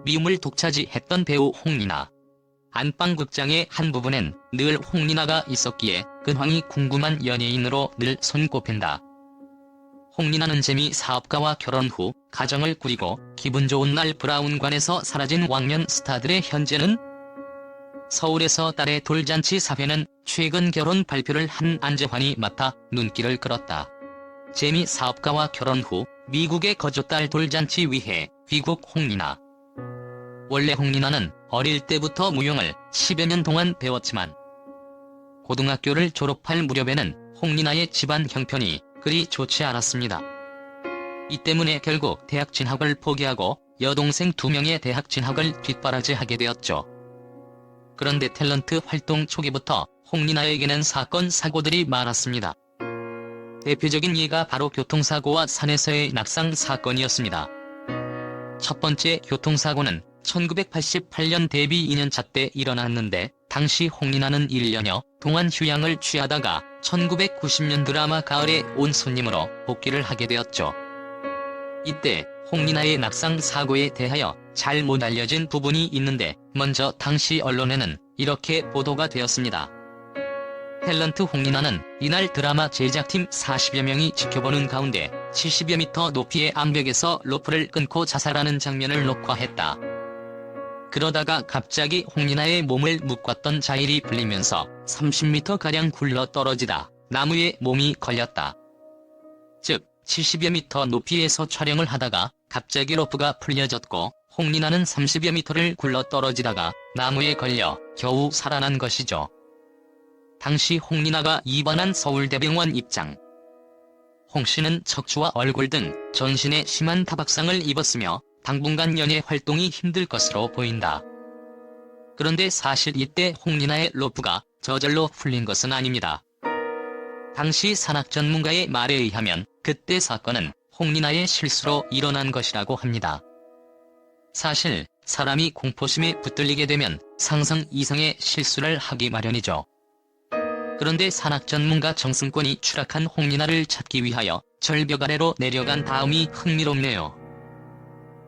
미움을 독차지했던 배우 홍리나. 안방극장의 한 부분엔 늘 홍리나가 있었기에 근황이 궁금한 연예인으로 늘 손꼽힌다. 홍리나는 재미 사업가와 결혼 후 가정을 꾸리고 기분 좋은 날 브라운관에서 사라진 왕년 스타들의 현재는 서울에서 딸의 돌잔치 사회는 최근 결혼 발표를 한 안재환이 맡아 눈길을 끌었다. 재미 사업가와 결혼 후 미국에 거주 딸 돌잔치 위해 귀국 홍리나. 원래 홍리나는 어릴 때부터 무용을 10여 년 동안 배웠지만 고등학교를 졸업할 무렵에는 홍리나의 집안 형편이 그리 좋지 않았습니다. 이 때문에 결국 대학 진학을 포기하고 여동생 2명의 대학 진학을 뒷바라지하게 되었죠. 그런데 탤런트 활동 초기부터 홍리나에게는 사건 사고들이 많았습니다. 대표적인 예가 바로 교통사고와 산에서의 낙상 사건이었습니다. 첫 번째 교통사고는 1988년 데뷔 2년차 때 일어났는데 당시 홍리나는 1년여 동안 휴양을 취하다가 1990년 드라마 가을에 온 손님으로 복귀를 하게 되었죠. 이때 홍리나의 낙상 사고에 대하여 잘못 알려진 부분이 있는데 먼저 당시 언론에는 이렇게 보도가 되었습니다. 탤런트 홍리나는 이날 드라마 제작팀 40여 명이 지켜보는 가운데 70여 미터 높이의 암벽에서 로프를 끊고 자살하는 장면을 녹화했다. 그러다가 갑자기 홍리나의 몸을 묶었던 자일이 풀리면서 30m가량 굴러 떨어지다 나무에 몸이 걸렸다. 즉 70여 미터 높이에서 촬영을 하다가 갑자기 로프가 풀려졌고 홍리나는 30여 미터를 굴러 떨어지다가 나무에 걸려 겨우 살아난 것이죠. 당시 홍리나가 입원한 서울대병원 입장. 홍씨는 척추와 얼굴 등 전신에 심한 타박상을 입었으며 당분간 연예 활동이 힘들 것으로 보인다. 그런데 사실 이때 홍리나의 로프가 저절로 풀린 것은 아닙니다. 당시 산악 전문가의 말에 의하면 그때 사건은 홍리나의 실수로 일어난 것이라고 합니다. 사실 사람이 공포심에 붙들리게 되면 상상 이상의 실수를 하기 마련이죠. 그런데 산악 전문가 정승권이 추락한 홍리나를 찾기 위하여 절벽 아래로 내려간 다음이 흥미롭네요.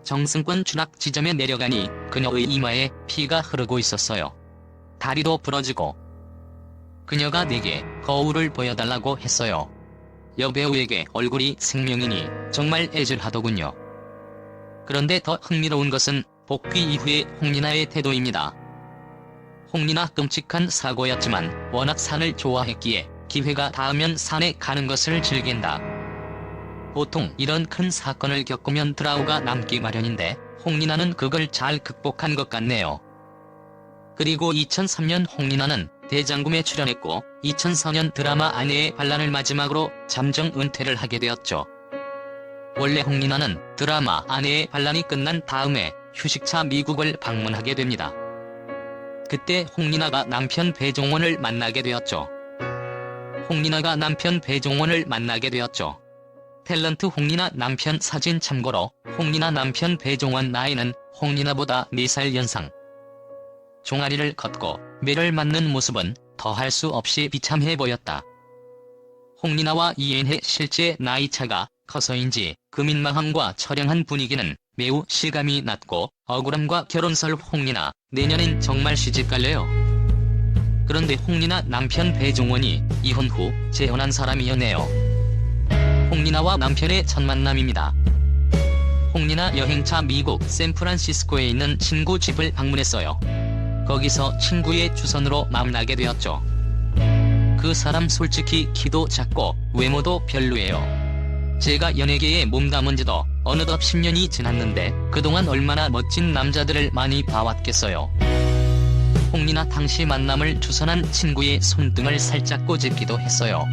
정승권 추락 지점에 내려가니 그녀의 이마에 피가 흐르고 있었어요. 다리도 부러지고 그녀가 내게 거울을 보여달라고 했어요. 여배우에게 얼굴이 생명이니 정말 애절하더군요. 그런데 더 흥미로운 것은 복귀 이후의 홍리나의 태도입니다. 홍리나 끔찍한 사고였지만 워낙 산을 좋아했기에 기회가 닿으면 산에 가는 것을 즐긴다. 보통 이런 큰 사건을 겪으면 트라우마가 남기 마련인데 홍리나는 그걸 잘 극복한 것 같네요. 그리고 2003년 홍리나는 대장금에 출연했고 2004년 드라마 아내의 반란을 마지막으로 잠정 은퇴를 하게 되었죠. 원래 홍리나는 드라마 아내의 반란이 끝난 다음에 휴식차 미국을 방문하게 됩니다. 그때 홍리나가 남편 배종원을 만나게 되었죠. 탤런트 홍리나 남편 사진 참고로 홍리나 남편 배종원 나이는 홍리나보다 4살 연상. 종아리를 걷고 매를 맞는 모습은 더할 수 없이 비참해 보였다. 홍리나와 이앤의 실제 나이차가 커서인지 그 민망함과 처량한 분위기는 매우 실감이 났고 억울함과 결혼설 홍리나 내년엔 정말 시집갈래요. 그런데 홍리나 남편 배종원이 이혼 후 재혼한 사람이었네요. 홍리나와 남편의 첫 만남입니다. 홍리나 여행차 미국 샌프란시스코에 있는 친구 집을 방문했어요. 거기서 친구의 추선으로 만나게 되었죠. 그 사람 솔직히 키도 작고 외모도 별로예요. 제가 연예계에 몸담은 지도 어느덧 10년이 지났는데 그동안 얼마나 멋진 남자들을 많이 봐왔겠어요. 홍리나 당시 만남을 추선한 친구의 손등을 살짝 꼬집기도 했어요.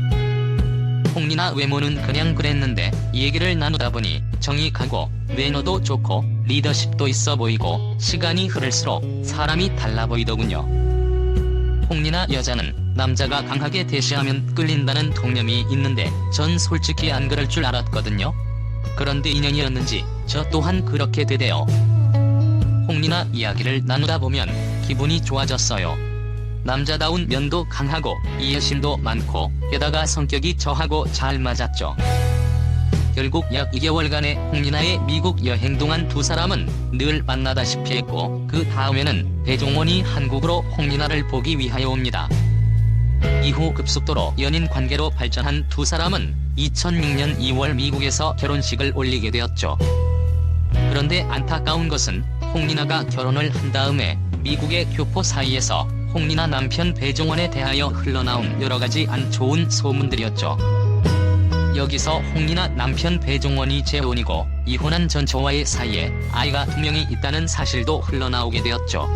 홍리나 외모는 그냥 그랬는데 얘기를 나누다 보니 정이 가고 매너도 좋고 리더십도 있어 보이고 시간이 흐를수록 사람이 달라 보이더군요. 홍리나 여자는 남자가 강하게 대시하면 끌린다는 통념이 있는데 전 솔직히 안 그럴 줄 알았거든요. 그런데 인연이었는지 저 또한 그렇게 되대요. 홍리나 이야기를 나누다 보면 기분이 좋아졌어요. 남자다운 면도 강하고 이해심도 많고 게다가 성격이 저하고 잘 맞았죠. 결국 약 2개월간의 홍리나의 미국 여행 동안 두 사람은 늘 만나다시피 했고 그 다음에는 배종원이 한국으로 홍리나를 보기 위하여 옵니다. 이후 급속도로 연인 관계로 발전한 두 사람은 2006년 2월 미국에서 결혼식을 올리게 되었죠. 그런데 안타까운 것은 홍리나가 결혼을 한 다음에 미국의 교포 사이에서 홍리나 남편 배종원에 대하여 흘러나온 여러가지 안 좋은 소문들이었죠. 여기서 홍리나 남편 배종원이 재혼이고 이혼한 전처와의 사이에 아이가 2명이 있다는 사실도 흘러나오게 되었죠.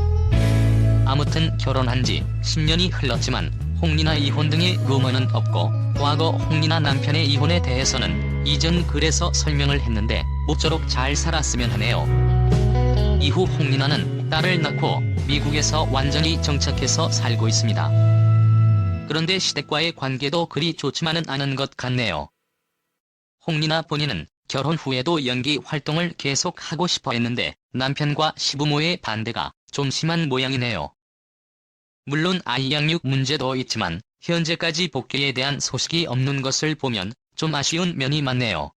아무튼 결혼한 지 10년이 흘렀지만 홍리나 이혼 등의 루머는 없고 과거 홍리나 남편의 이혼에 대해서는 이전 글에서 설명을 했는데 모쪼록 잘 살았으면 하네요. 이후 홍리나는 딸을 낳고 미국에서 완전히 정착해서 살고 있습니다. 그런데 시댁과의 관계도 그리 좋지만은 않은 것 같네요. 홍리나 본인은 결혼 후에도 연기 활동을 계속하고 싶어 했는데 남편과 시부모의 반대가 좀 심한 모양이네요. 물론 아이 양육 문제도 있지만 현재까지 복귀에 대한 소식이 없는 것을 보면 좀 아쉬운 면이 많네요.